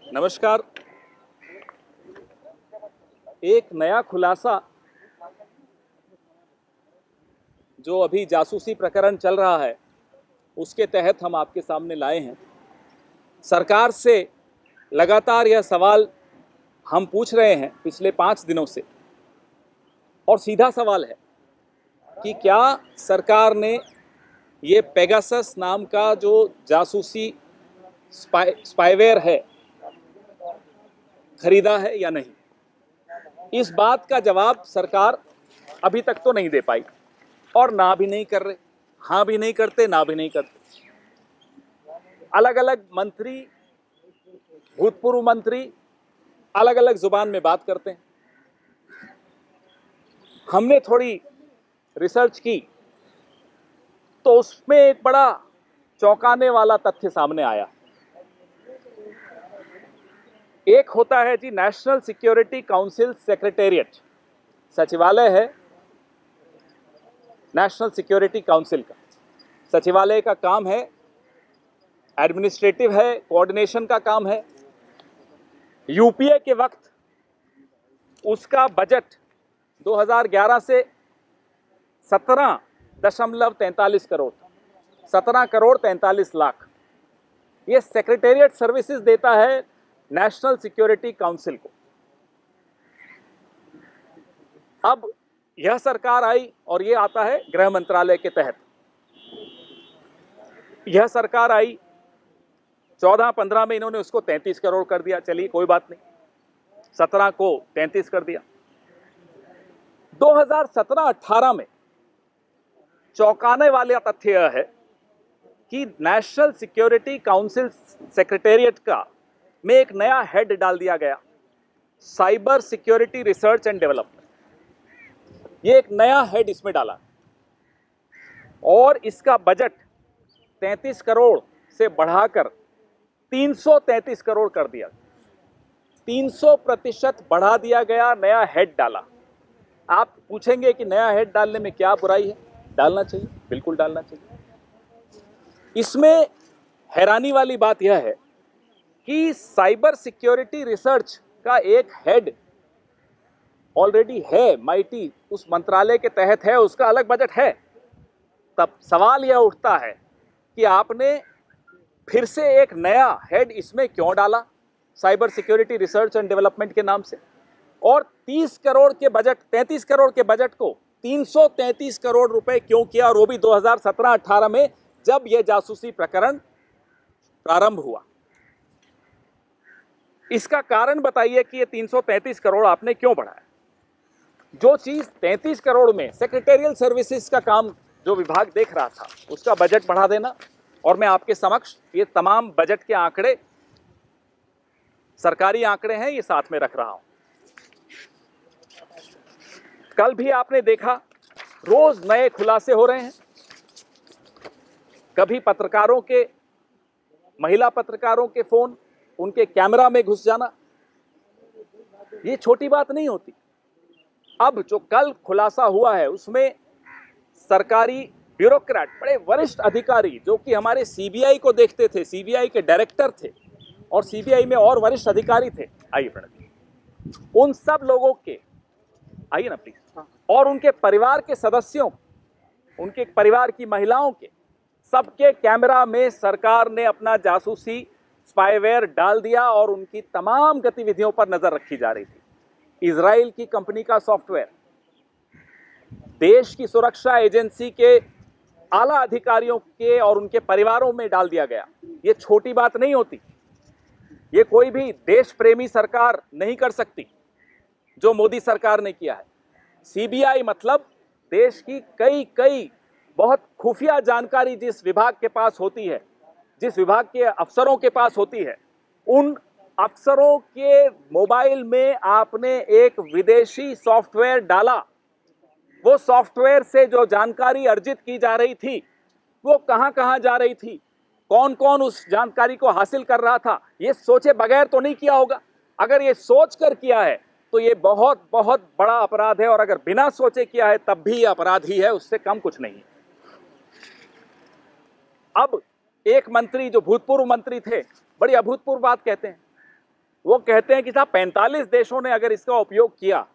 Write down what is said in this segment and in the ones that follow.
नमस्कार। एक नया खुलासा जो अभी जासूसी प्रकरण चल रहा है उसके तहत हम आपके सामने लाए हैं। सरकार से लगातार यह सवाल हम पूछ रहे हैं पिछले 5 दिनों से, और सीधा सवाल है कि क्या सरकार ने ये पेगासस नाम का जो जासूसी स्पाईवेयर है खरीदा है या नहीं। इस बात का जवाब सरकार अभी तक तो नहीं दे पाई, और ना भी नहीं कर रहे, हाँ भी नहीं करते, ना भी नहीं करते। अलग अलग मंत्री, भूतपूर्व मंत्री अलग अलग जुबान में बात करते हैं। हमने थोड़ी रिसर्च की तो उसमें एक बड़ा चौंकाने वाला तथ्य सामने आया। एक होता है जी नेशनल सिक्योरिटी काउंसिल सेक्रेटेरिएट, सचिवालय है नेशनल सिक्योरिटी काउंसिल का। सचिवालय का काम है, एडमिनिस्ट्रेटिव है, कोऑर्डिनेशन का काम है। यूपीए के वक्त उसका बजट 2011 से 17.43 करोड़, 17 करोड़ 43 लाख ये सेक्रेटेरिएट सर्विसेज देता है नेशनल सिक्योरिटी काउंसिल को। अब यह सरकार आई और ये आता है गृह मंत्रालय के तहत। यह सरकार आई 14-15 में इन्होंने उसको 33 करोड़ कर दिया। चलिए कोई बात नहीं, 17 को 33 कर दिया। 2017-18 में चौंकाने वाला तथ्य यह है कि नेशनल सिक्योरिटी काउंसिल सेक्रेटेरिएट का में एक नया हेड डाल दिया गया, cyber security research and development. ये एक नया हेड इसमें डाला और इसका बजट 33 करोड़ से बढ़ाकर 333 करोड़ कर दिया। 300% बढ़ा दिया गया, नया हेड डाला। आप पूछेंगे कि नया हेड डालने में क्या बुराई है? डालना चाहिए, बिल्कुल डालना चाहिए। इसमें हैरानी वाली बात यह है कि साइबर सिक्योरिटी रिसर्च का एक हेड ऑलरेडी है, माइटी उस मंत्रालय के तहत है, उसका अलग बजट है। तब सवाल यह उठता है कि आपने फिर से एक नया हेड इसमें क्यों डाला, cyber security research and development के नाम से, और 30 करोड़ के बजट, 33 करोड़ के बजट को 333 करोड़ रुपए क्यों किया, और वो भी 2017-18 में जब यह जासूसी प्रकरण प्रारंभ हुआ। इसका कारण बताइए कि ये 333 करोड़ आपने क्यों बढ़ाया। जो चीज 33 करोड़ में सेक्रेटेरियल सर्विसेज का काम जो विभाग देख रहा था उसका बजट बढ़ा देना, और मैं आपके समक्ष ये तमाम बजट के आंकड़े, सरकारी आंकड़े हैं, ये साथ में रख रहा हूं। कल भी आपने देखा रोज नए खुलासे हो रहे हैं। कभी पत्रकारों के, महिला पत्रकारों के फोन उनके कैमरा में घुस जाना, ये छोटी बात नहीं होती। अब जो कल खुलासा हुआ है उसमें सरकारी ब्यूरोक्रेट, बड़े वरिष्ठ अधिकारी जो कि हमारे सीबीआई को देखते थे, सीबीआई के डायरेक्टर थे और सीबीआई में और वरिष्ठ अधिकारी थे, आइए प्रणत, उन सब लोगों के, आइए ना प्लीज, और उनके परिवार के सदस्यों, उनके परिवार की महिलाओं के, सबके कैमरा में सरकार ने अपना जासूसी स्पाईवेयर डाल दिया और उनकी तमाम गतिविधियों पर नजर रखी जा रही थी। इजराइल की कंपनी का सॉफ्टवेयर देश की सुरक्षा एजेंसी के आला अधिकारियों के और उनके परिवारों में डाल दिया गया। ये छोटी बात नहीं होती। ये कोई भी देश प्रेमी सरकार नहीं कर सकती जो मोदी सरकार ने किया है। सीबीआई मतलब देश की कई बहुत खुफिया जानकारी जिस विभाग के पास होती है, जिस विभाग के अफसरों के पास होती है, उन अफसरों के मोबाइल में आपने एक विदेशी सॉफ्टवेयर डाला। वो सॉफ्टवेयर से जो जानकारी अर्जित की जा रही थी वो कहां कहां जा रही थी, कौन कौन उस जानकारी को हासिल कर रहा था, ये सोचे बगैर तो नहीं किया होगा। अगर ये सोच कर किया है तो ये बहुत बहुत बड़ा अपराध है, और अगर बिना सोचे किया है तब भी ये अपराध ही है, उससे कम कुछ नहीं है। अब एक मंत्री जो भूतपूर्व मंत्री थे, बड़ी अभूतपूर्व बात कहते हैं वो कहते हैं कि साहब 45 देशों ने अगर इसका उपयोग किया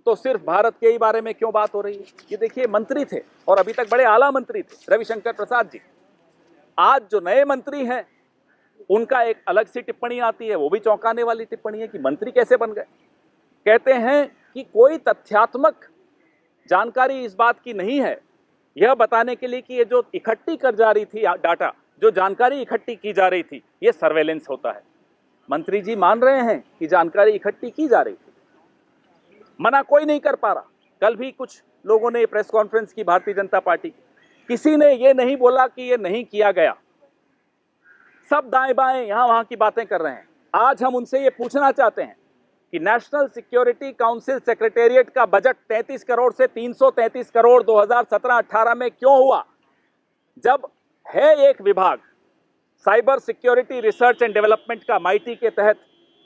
तो सिर्फ भारत के ही बारे में क्यों बात हो रही है। ये देखिए, मंत्री थे और अभी तक बड़े आला मंत्री थे, रविशंकर प्रसाद जी। आज जो नए मंत्री हैं उनका एक अलग सी टिप्पणी आती है, वो भी चौंकाने वाली टिप्पणी है कि मंत्री कैसे बन गए। कहते हैं कि कोई तथ्यात्मक जानकारी इस बात की नहीं है, यह बताने के लिए कि ये जो इकट्ठी कर जा रही थी डाटा, जो जानकारी इकट्ठी की जा रही थी, ये सर्वेलेंस होता है। मंत्री जी मान रहे हैं कि जानकारी इकट्ठी की जा रही थी, मना कोई नहीं कर पा रहा। कल भी कुछ लोगों ने प्रेस कॉन्फ्रेंस की भारतीय जनता पार्टी की, किसी ने ये नहीं बोला कि ये नहीं किया गया। सब दाएं बाएं यहां वहां की बातें कर रहे हैं। आज हम उनसे ये पूछना चाहते हैं कि नेशनल सिक्योरिटी काउंसिल सेक्रेटेरिएट का बजट 33 करोड़ से 333 करोड़ 2017-18 में क्यों हुआ, जब है एक विभाग cyber security research and development का माइटी के तहत,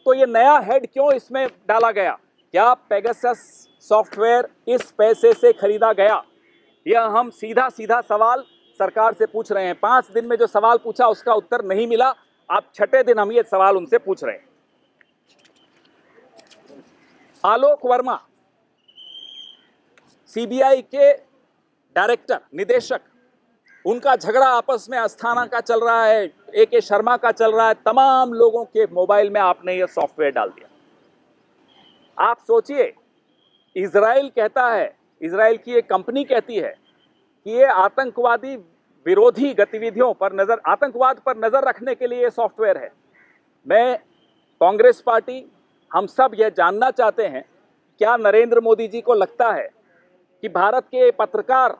तो ये नया हेड क्यों इसमें डाला गया? क्या पेगासस सॉफ्टवेयर इस पैसे से खरीदा गया? यह हम सीधा सीधा सवाल सरकार से पूछ रहे हैं। 5 दिन में जो सवाल पूछा उसका उत्तर नहीं मिला, अब 6ठे दिन हम ये सवाल उनसे पूछ रहे हैं। आलोक वर्मा सीबीआई के डायरेक्टर, निदेशक, उनका झगड़ा आपस में अस्थाना का चल रहा है, AK शर्मा का चल रहा है। तमाम लोगों के मोबाइल में आपने ये सॉफ्टवेयर डाल दिया। आप सोचिए, इजराइल कहता है, इजराइल की एक कंपनी कहती है कि ये आतंकवादी विरोधी गतिविधियों पर नजर, आतंकवाद पर नजर रखने के लिए ये सॉफ्टवेयर है। मैं, कांग्रेस पार्टी, हम सब यह जानना चाहते हैं, क्या नरेंद्र मोदी जी को लगता है कि भारत के पत्रकार,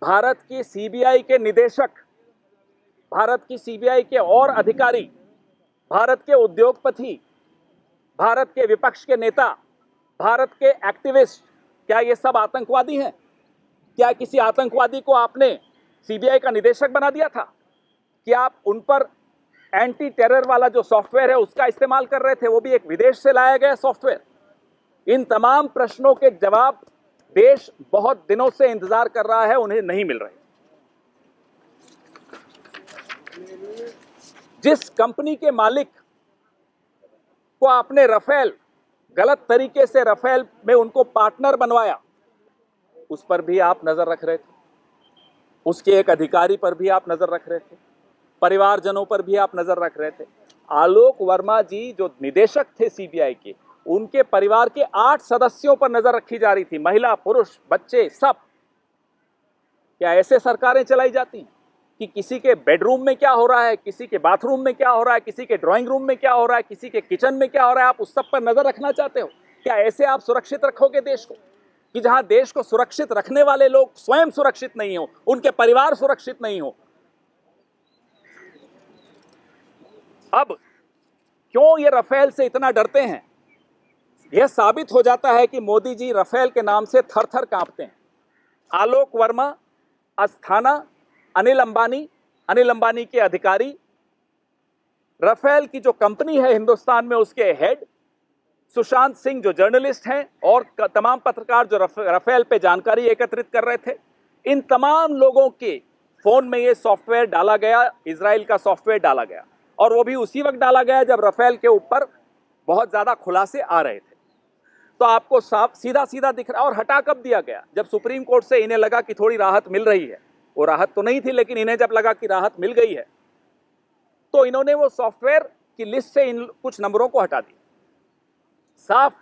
भारत की सीबीआई के निदेशक, भारत की सीबीआई के और अधिकारी, भारत के उद्योगपति, भारत के विपक्ष के नेता, भारत के एक्टिविस्ट, क्या ये सब आतंकवादी हैं? क्या किसी आतंकवादी को आपने सीबीआई का निदेशक बना दिया था? क्या आप उन पर एंटी टेरर वाला जो सॉफ्टवेयर है उसका इस्तेमाल कर रहे थे, वो भी एक विदेश से लाया गया सॉफ्टवेयर? इन तमाम प्रश्नों के जवाब देश बहुत दिनों से इंतजार कर रहा है, उन्हें नहीं मिल रहे। जिस कंपनी के मालिक को आपने राफेल, गलत तरीके से राफेल में उनको पार्टनर बनवाया, उस पर भी आप नजर रख रहे थे, उसके एक अधिकारी पर भी आप नजर रख रहे थे, परिवारजनों पर भी आप नजर रख रहे थे। आलोक वर्मा जी जो निदेशक थे सीबीआई के, उनके परिवार के 8 सदस्यों पर नजर रखी जा रही थी, महिला, पुरुष, बच्चे, सब। क्या ऐसे सरकारें चलाई जाती हैं कि किसी के बेडरूम में क्या हो रहा है, किसी के बाथरूम में क्या हो रहा है, किसी के ड्राइंग रूम में क्या हो रहा है, किसी के किचन में क्या हो रहा है, आप उस सब पर नजर रखना चाहते हो? क्या ऐसे आप सुरक्षित रखोगे देश को, कि जहां देश को सुरक्षित रखने वाले लोग स्वयं सुरक्षित नहीं हो, उनके परिवार सुरक्षित नहीं हो? अब क्यों ये राफेल से इतना डरते हैं? यह साबित हो जाता है कि मोदी जी राफेल के नाम से थर थर कांपते हैं। आलोक वर्मा, अस्थाना, अनिल अंबानी के अधिकारी, राफेल की जो कंपनी है हिंदुस्तान में उसके हेड, सुशांत सिंह जो जर्नलिस्ट हैं, और तमाम पत्रकार जो राफेल पे जानकारी एकत्रित कर रहे थे, इन तमाम लोगों के फोन में ये सॉफ्टवेयर डाला गया, इजराइल का सॉफ्टवेयर डाला गया, और वो भी उसी वक्त डाला गया जब राफेल के ऊपर बहुत ज्यादा खुलासे आ रहे थे। तो आपको साफ सीधा सीधा दिख रहा। और हटा कब दिया गया? जब सुप्रीम कोर्ट से इन्हें लगा कि थोड़ी राहत मिल रही है। वो राहत तो नहीं थी, लेकिन इन्हें जब लगा कि राहत मिल गई है तो इन्होंने वो सॉफ्टवेयर की लिस्ट से इन कुछ नंबरों को हटा दिया। साफ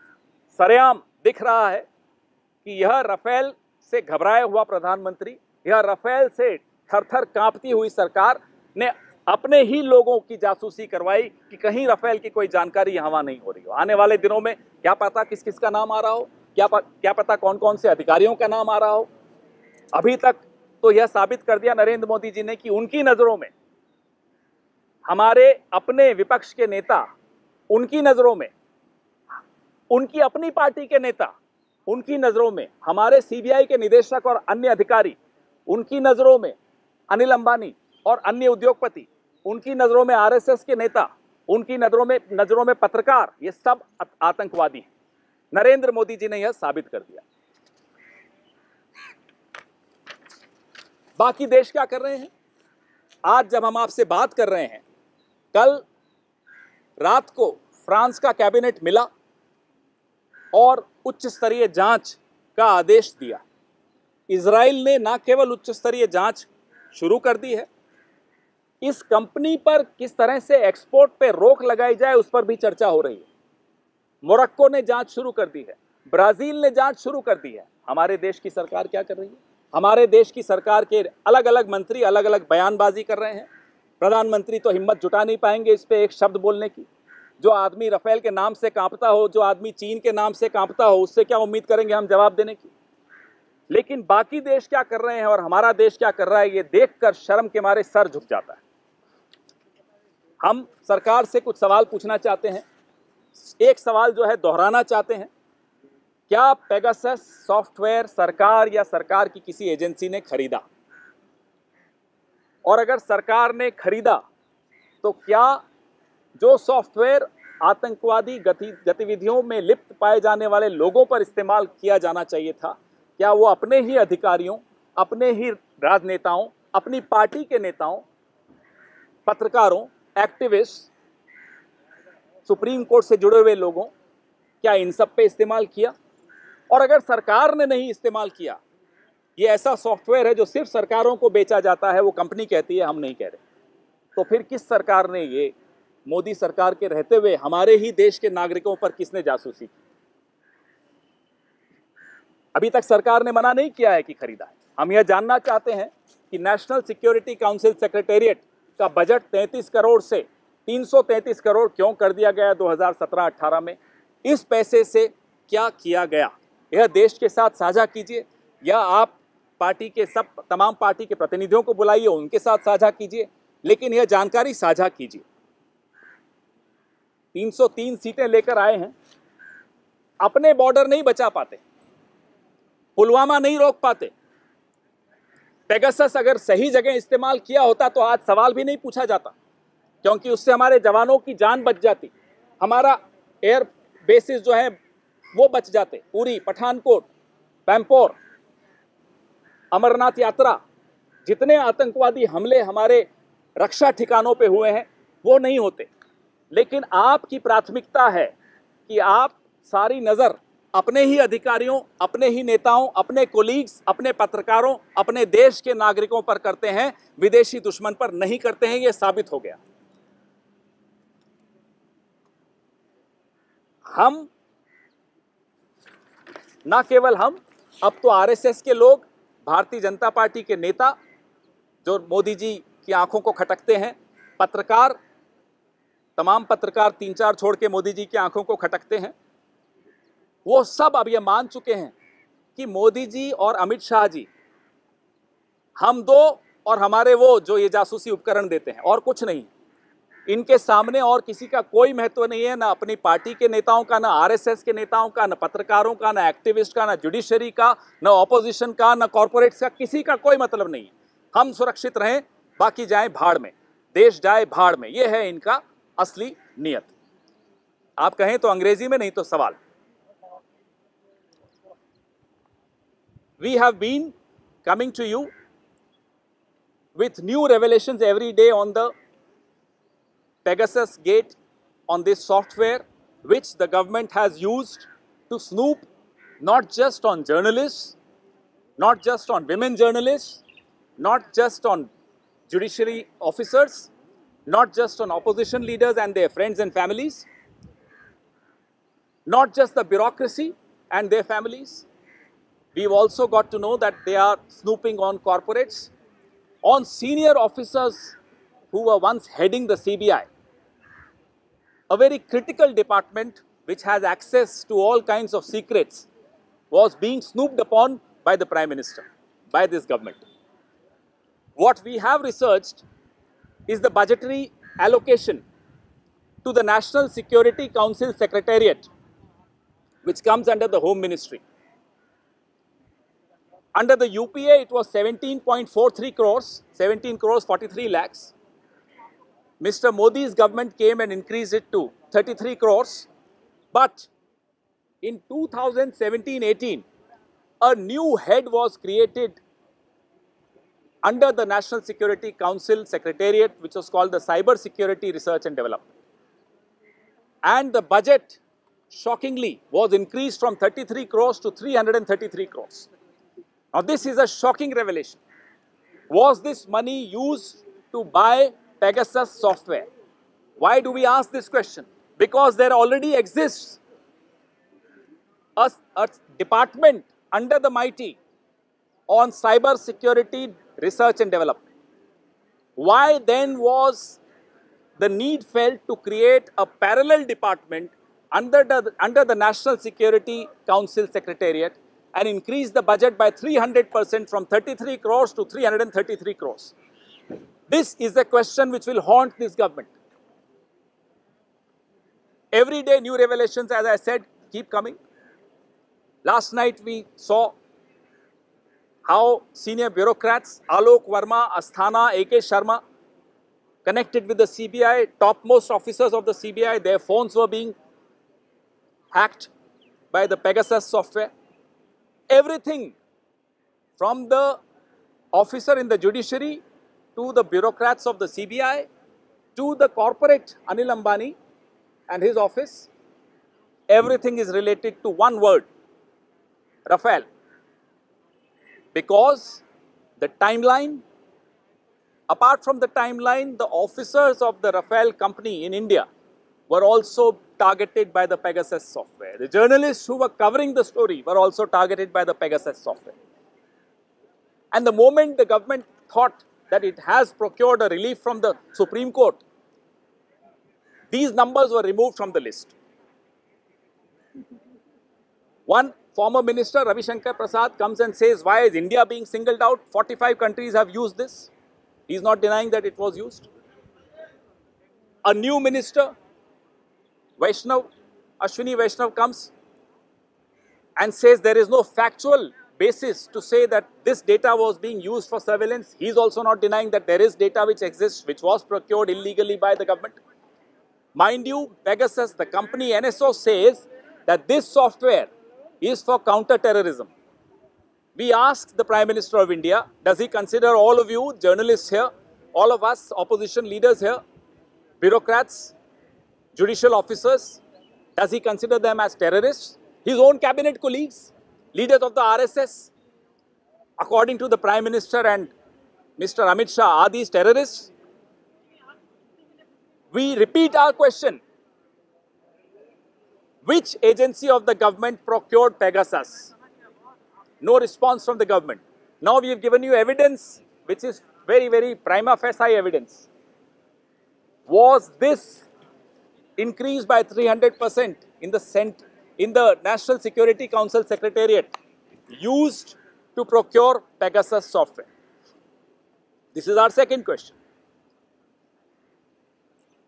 सरेआम दिख रहा है कि यह राफेल से घबराया हुआ प्रधानमंत्री, यह राफेल से थर-थर कांपती हुई सरकार ने अपने ही लोगों की जासूसी करवाई कि कहीं राफेल की कोई जानकारी यहाँ नहीं हो रही हो। आने वाले दिनों में क्या पता किस किस का नाम आ रहा हो, क्या पता कौन कौन से अधिकारियों का नाम आ रहा हो। अभी तक तो यह साबित कर दिया नरेंद्र मोदी जी ने कि उनकी नजरों में हमारे अपने विपक्ष के नेता, उनकी नजरों में उनकी अपनी पार्टी के नेता, उनकी नजरों में हमारे सीबीआई के निदेशक और अन्य अधिकारी, उनकी नजरों में अनिल अंबानी और अन्य उद्योगपति, उनकी नजरों में आरएसएस के नेता, उनकी नजरों में पत्रकार, ये सब आतंकवादी हैं। नरेंद्र मोदी जी ने यह साबित कर दिया। बाकी देश क्या कर रहे हैं? आज जब हम आपसे बात कर रहे हैं, कल रात को फ्रांस का कैबिनेट मिला और उच्च स्तरीय जांच का आदेश दिया। इजराइल ने न केवल उच्च स्तरीय जांच शुरू कर दी है, इस कंपनी पर किस तरह से एक्सपोर्ट पे रोक लगाई जाए उस पर भी चर्चा हो रही है। मोरक्को ने जांच शुरू कर दी है, ब्राजील ने जांच शुरू कर दी है। हमारे देश की सरकार क्या कर रही है? हमारे देश की सरकार के अलग अलग मंत्री अलग अलग बयानबाजी कर रहे हैं। प्रधानमंत्री तो हिम्मत जुटा नहीं पाएंगे इस पे एक शब्द बोलने की। जो आदमी राफेल के नाम से कांपता हो, जो आदमी चीन के नाम से कांपता हो, उससे क्या उम्मीद करेंगे हम जवाब देने की? लेकिन बाकी देश क्या कर रहे हैं और हमारा देश क्या कर रहा है, ये देखकर शर्म के मारे सर झुक जाता है। हम सरकार से कुछ सवाल पूछना चाहते हैं। एक सवाल जो है दोहराना चाहते हैं, क्या पेगासस सॉफ्टवेयर सरकार या सरकार की किसी एजेंसी ने खरीदा? और अगर सरकार ने खरीदा तो क्या जो सॉफ्टवेयर आतंकवादी गतिविधियों में लिप्त पाए जाने वाले लोगों पर इस्तेमाल किया जाना चाहिए था, क्या वो अपने ही अधिकारियों, अपने ही राजनेताओं, अपनी पार्टी के नेताओं, पत्रकारों, एक्टिविस्ट, सुप्रीम कोर्ट से जुड़े हुए लोगों, क्या इन सब पे इस्तेमाल किया? और अगर सरकार ने नहीं इस्तेमाल किया, ये ऐसा सॉफ्टवेयर है जो सिर्फ सरकारों को बेचा जाता है, वो कंपनी कहती है, हम नहीं कह रहे, तो फिर किस सरकार ने, ये मोदी सरकार के रहते हुए हमारे ही देश के नागरिकों पर किसने जासूसी की? अभी तक सरकार ने मना नहीं किया है कि खरीदा है। हम यह जानना चाहते हैं कि नेशनल सिक्योरिटी काउंसिल सेक्रेटेरिएट का बजट 33 करोड़ से 333 करोड़ क्यों कर दिया गया 2017-18 में? इस पैसे से क्या किया गया, यह देश के साथ साझा कीजिए, या आप पार्टी के तमाम पार्टी के प्रतिनिधियों को बुलाइए, उनके साथ साझा कीजिए, लेकिन यह जानकारी साझा कीजिए। 303 सीटें लेकर आए हैं, अपने बॉर्डर नहीं बचा पाते, पुलवामा नहीं रोक पाते। पेगासस अगर सही जगह इस्तेमाल किया होता तो आज सवाल भी नहीं पूछा जाता, क्योंकि उससे हमारे जवानों की जान बच जाती, हमारा एयर बेसिस जो है वो बच जाते। उरी, पठानकोट, पैम्पोर, अमरनाथ यात्रा, जितने आतंकवादी हमले हमारे रक्षा ठिकानों पे हुए हैं वो नहीं होते। लेकिन आपकी प्राथमिकता है कि आप सारी नजर अपने ही अधिकारियों, अपने ही नेताओं, अपने कोलीग्स, अपने पत्रकारों, अपने देश के नागरिकों पर करते हैं, विदेशी दुश्मन पर नहीं करते हैं। यह साबित हो गया। हम ना केवल हम, अब तो आरएसएस के लोग, भारतीय जनता पार्टी के नेता जो मोदी जी की आंखों को खटकते हैं, पत्रकार, तमाम पत्रकार 3-4 छोड़ के मोदी जी की आंखों को खटकते हैं, वो सब अब ये मान चुके हैं कि मोदी जी और अमित शाह जी, हम दो और हमारे वो जो ये जासूसी उपकरण देते हैं, और कुछ नहीं। इनके सामने और किसी का कोई महत्व नहीं है, ना अपनी पार्टी के नेताओं का, ना आरएसएस के नेताओं का, ना पत्रकारों का, ना एक्टिविस्ट का, ना जुडिशरी का, ना ऑपोजिशन का, ना कॉर्पोरेट्स का, किसी का कोई मतलब नहीं है। हम सुरक्षित रहें, बाकी जाए भाड़ में, देश जाए भाड़ में, यह है इनका असली नियत। आप कहें तो अंग्रेजी में, नहीं तो सवाल। We have been coming to you with new revelations every day on the Pegasus gate, on this software which the government has used to snoop not just on journalists, not just on women journalists, not just on judiciary officers, not just on opposition leaders and their friends and families, not just the bureaucracy and their families. We've also got to know that they are snooping on corporates, on senior officers who were once heading the CBI, a very critical department which has access to all kinds of secrets, was being snooped upon by the Prime Minister, by this government. What we have researched is the budgetary allocation to the National Security Council Secretariat, which comes under the Home Ministry. Under the UPA, it was 17.43 crores, 17 crores 43 lakhs. Mr. Modi's government came and increased it to 33 crores. But in 2017-18, a new head was created under the National Security Council Secretariat, which was called the Cyber Security Research and Development. And the budget, shockingly, was increased from 33 crores to 333 crores. Now, this is a shocking revelation. Was this money used to buy Pegasus software? Why do we ask this question? Because there already exists a department under the MeitY on cyber security research and development. Why then was the need felt to create a parallel department under the National Security Council Secretariat and increase the budget by 300% from 33 crores to 333 crores? This is a question which will haunt this government. Every day new revelations, as I said, keep coming. Last night we saw how senior bureaucrats, Alok Verma, Asthana, AK Sharma, connected with the CBI, topmost officers of the CBI, their phones were being hacked by the Pegasus software. Everything from the officer in the judiciary to the bureaucrats of the CBI to the corporate Anil Ambani and his office, everything is related to one word, Rafale. Because the timeline, apart from the timeline, the officers of the Rafale company in India were also targeted by the Pegasus software. The journalists who were covering the story were also targeted by the Pegasus software. And the moment the government thought that it has procured a relief from the Supreme Court, these numbers were removed from the list. One former minister, Ravi Shankar Prasad, comes and says, why is India being singled out? 45 countries have used this. He is not denying that it was used. A new minister, Ashwini Vaishnav, comes and says there is no factual basis to say that this data was being used for surveillance. He is also not denying that there is data which exists, which was procured illegally by the government. Mind you, Pegasus, the company NSO, says that this software is for counter-terrorism. We asked the Prime Minister of India, does he consider all of you, journalists here, all of us, opposition leaders here, bureaucrats, judicial officers, does he consider them as terrorists? His own cabinet colleagues, leaders of the RSS, according to the Prime Minister and Mr. Amit Shah, are these terrorists? We repeat our question. Which agency of the government procured Pegasus? No response from the government. Now we have given you evidence which is very, very prima facie evidence. Was this increase by 300% in the National Security Council Secretariat used to procure Pegasus software? This is our second question.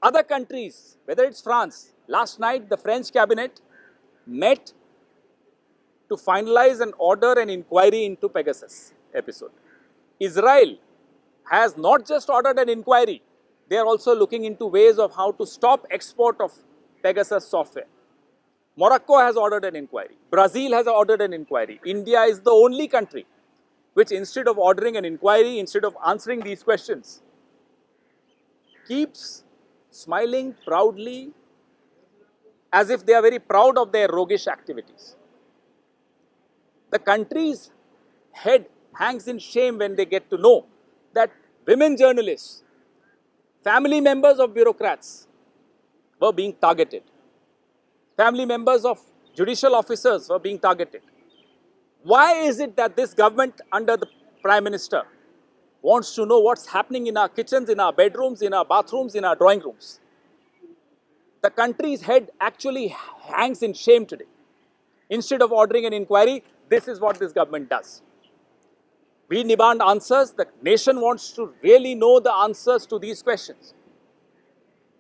Other countries, whether it's France, last night the French cabinet met to finalize and order an inquiry into Pegasus episode. Israel has not just ordered an inquiry, they are also looking into ways of how to stop export of Pegasus software. Morocco has ordered an inquiry. Brazil has ordered an inquiry. India is the only country which, instead of ordering an inquiry, instead of answering these questions, keeps smiling proudly as if they are very proud of their roguish activities. The country's head hangs in shame when they get to know that women journalists, family members of bureaucrats were being targeted. Family members of judicial officers were being targeted. Why is it that this government under the Prime Minister wants to know what's happening in our kitchens, in our bedrooms, in our bathrooms, in our drawing rooms? The country's head actually hangs in shame today. Instead of ordering an inquiry, this is what this government does. We demand answers. The nation wants to really know the answers to these questions.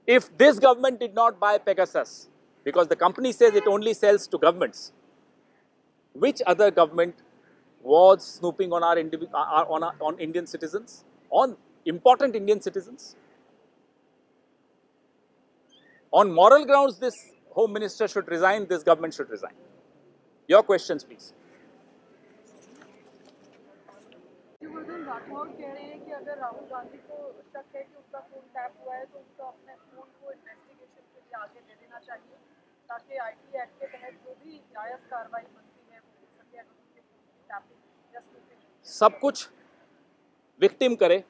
If this government did not buy Pegasus, because the company says it only sells to governments, which other government was snooping on on Indian citizens, on important Indian citizens? On moral grounds, this Home Minister should resign, this government should resign. Your questions, please. Rathore कह रहे हैं कि अगर राहुल गांधी को शक है कि उनका फोन टैप हुआ है तो उनका अपने फोन को इन्वेस्टिगेशन के लिए आगे दे देना चाहिए ताकि आईटी एक्ट के तहत जो भी जायज़ कार्रवाई बनती है वो हो सके। अगर उनके टैपिंग जस्ट सब कुछ विक्टिम करे,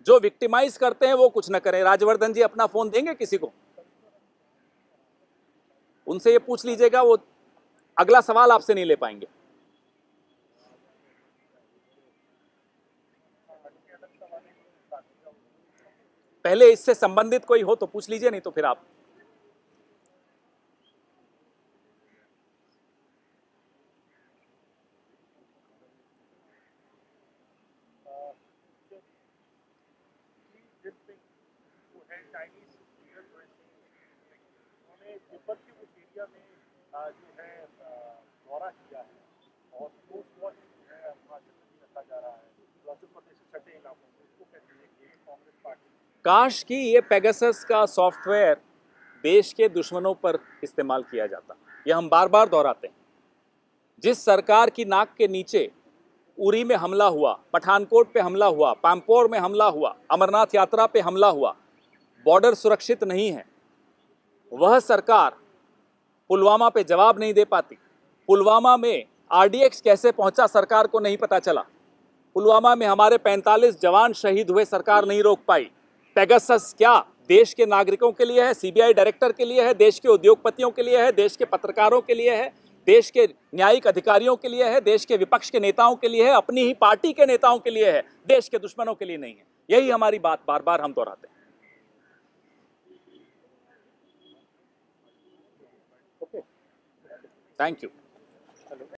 जो विक्टिमाइज करते हैं वो कुछ न करें। राजवर्धन जी अपना फोन देंगे किसी को? उनसे ये पूछ लीजिएगा, वो अगला सवाल आपसे नहीं ले पाएंगे। पहले इससे संबंधित कोई हो तो पूछ लीजिए, नहीं तो फिर आप। तिब्बत के उस एरिया में जो है दौरा किया है और पोस्ट वॉच जो है हिमाचल में भी रखा जा रहा है, हिमाचल प्रदेश से सटे इलाकों में, उसको कैसे देखिए कांग्रेस पार्टी? काश कि ये पेगासस का सॉफ्टवेयर देश के दुश्मनों पर इस्तेमाल किया जाता। ये हम बार बार दोहराते हैं। जिस सरकार की नाक के नीचे उरी में हमला हुआ, पठानकोट पे हमला हुआ, पांपोर में हमला हुआ, अमरनाथ यात्रा पे हमला हुआ, बॉर्डर सुरक्षित नहीं है, वह सरकार पुलवामा पे जवाब नहीं दे पाती। पुलवामा में आरडीएक्स कैसे पहुंचा सरकार को नहीं पता चला। पुलवामा में हमारे 45 जवान शहीद हुए, सरकार नहीं रोक पाई। पेगासस क्या देश के नागरिकों के लिए है, सीबीआई डायरेक्टर के लिए है, देश के उद्योगपतियों के लिए है, देश के पत्रकारों के लिए है, देश के न्यायिक अधिकारियों के लिए है, देश के विपक्ष के नेताओं के लिए है, अपनी ही पार्टी के नेताओं के लिए है, देश के दुश्मनों के लिए नहीं है। यही हमारी बात बार बार हम दोहराते हैं। Thank you.